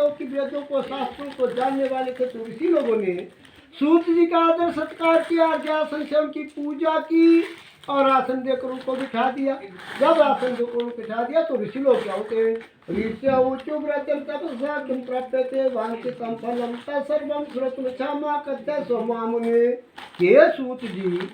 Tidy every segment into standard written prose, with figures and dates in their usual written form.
लोग कि वेदों को शास्त्रों को जानने वाले थे, तो ऋषि लोगों ने सूत जी का आदर सत्कार किया, आज्ञा संशम की पूजा की और आसन देकर उनको बिठा दिया। जब आसन देकर उनको बिठा दिया तो ऋषि लोग क्या होते हैं, ऋषि उच्चो व्रतम तपस्या किम प्राप्यते वांछितं फलम तत्सर्वं श्रोतुं क्षमा कथ्य स्वमामुने। के सूत जी,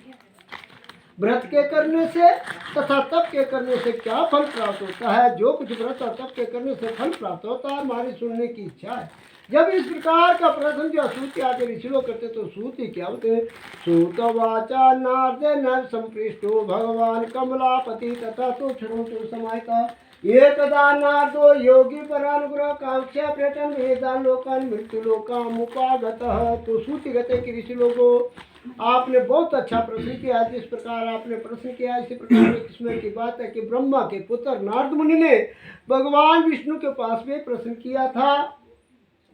व्रत के करने से तथा तप के करने से क्या फल प्राप्त होता है? जो कुछ व्रत और तप के करने से फल प्राप्त होता है, हमारी सुनने की इच्छा है। जब इस प्रकार का प्रश्न जो सूत आके ऋषि लोग करते तो सूत ही क्या होते हैं, सूत वाचा नारदे नर संपृष्टो भगवान कमलापति तथा तो क्षणों तो समायता एकदा नारदो योगी परानुग्रह कांक्षा पर्यटन वेदान लोकान मृत्यु लोकाम उपागतः। तो सूत कहते कि ऋषि लोगों, आपने बहुत अच्छा प्रश्न किया। जिस प्रकार आपने प्रश्न किया, इसी प्रकार एक इसमें की बात है कि ब्रह्मा के पुत्र नारद मुनि ने भगवान विष्णु के पास में प्रश्न किया था।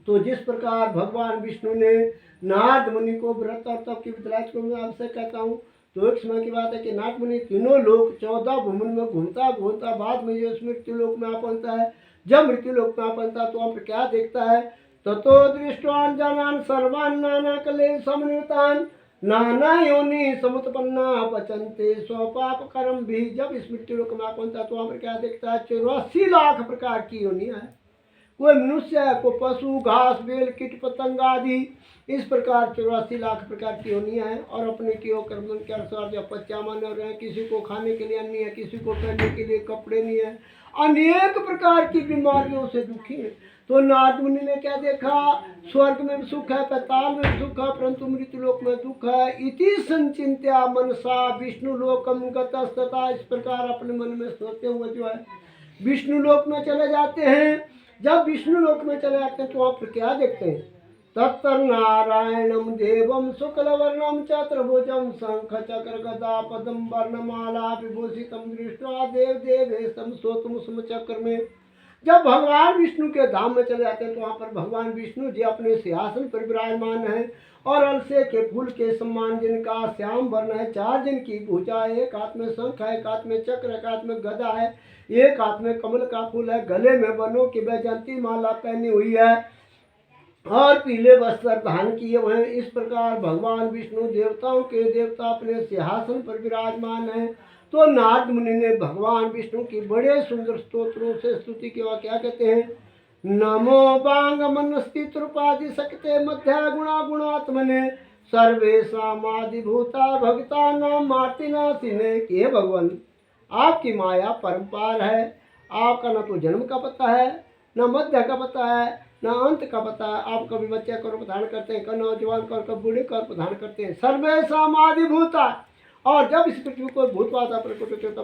तो जिस प्रकार भगवान विष्णु ने नारद मुनि को व्रत और तप की बतलाया, को मैं आपसे कहता हूँ। तो एक समय की बात है कि नारद मुनि तीनों लोग 14 भूमन में घूमता घूमता बाद में जो मृत्यु लोक में आ पहुंचता है। जब मृत्यु लोक में आ पहुंचता तो वहाँ पर क्या देखता है, ततो दृष्टवान जनान सर्वान नाना कले समन्वितान नाना योनि समुत्पन्ना पचनते स्वपाप कर्म भी। जब इस मृत्यु लोक में आ पहुंचता तो वहाँ पर क्या देखता है, 84 लाख प्रकार की योनियां है। कोई मनुष्य है, कोई पशु, घास बेल कीट पतंग आदि, इस प्रकार 84 लाख प्रकार की योनियां हैं। और अपने कियो कर्म के अनुसार जो पच्चा मान रहे हैं, किसी को खाने के लिए अन्न नहीं है, किसी को पहनने के लिए कपड़े नहीं है, अनेक प्रकार की बीमारियों से दुखी है। तो नारद मुनि ने क्या देखा, स्वर्ग में भी सुख है, पैताल में भी सुख है, परंतु मृत्यु लोक में दुख है। इति संचिंत्या मनसा विष्णु लोकम गतस्तथा। इस प्रकार अपने मन में सोचते हुए जो है विष्णु लोक में चले जाते हैं। जब विष्णु लोक में चले जाते हैं तो आप क्या देखते हैं, तत्र नारायणम देवम शुक्लवर्णम चतुर्भुजम शंख चक्र गदा पद्म वर्णमाला विभूषितम दृष्ट्वा देव देवेशम सोतम स्म चक्र में। जब भगवान विष्णु के धाम में चले जाते हैं तो वहाँ पर भगवान विष्णु जी अपने सिंहासन पर विराजमान है और अलसे के फूल के समान जिनका श्याम वर्ण है, 4 दिन की भुजा है, एक हाथ में शंख है, एक हाथ में चक्र, एक हाथ में गदा है, एक हाथ में कमल का फूल है, गले में बनों की वैजयंती माला पहनी हुई है और पीले वस्त्र धारण किए हुए हैं। इस प्रकार भगवान विष्णु देवताओं के देवता अपने सिंहासन पर विराजमान है। तो नारद मुनि ने भगवान विष्णु की बड़े सुंदर स्तोत्रों से स्तुति की। क्या कहते हैं, नमो बांग मनस्थितृपादि सकते मध्या गुणा गुणात्मने सर्वेशादिभूता भक्ता नाम मार्तिनाशिने। हे भगवान, आपकी माया परम्पार है। आपका न तो जन्म का पता है, न मध्य का पता है, न अंत का पता है। आप कभी बच्चे का रूप धारण करते हैं, कभी नौजवान का, कभी बूढ़े का रूप धारण करते हैं। सर्वेशादिभूता। और जब इस पृथ्वी को भूतवाता प्रकट होता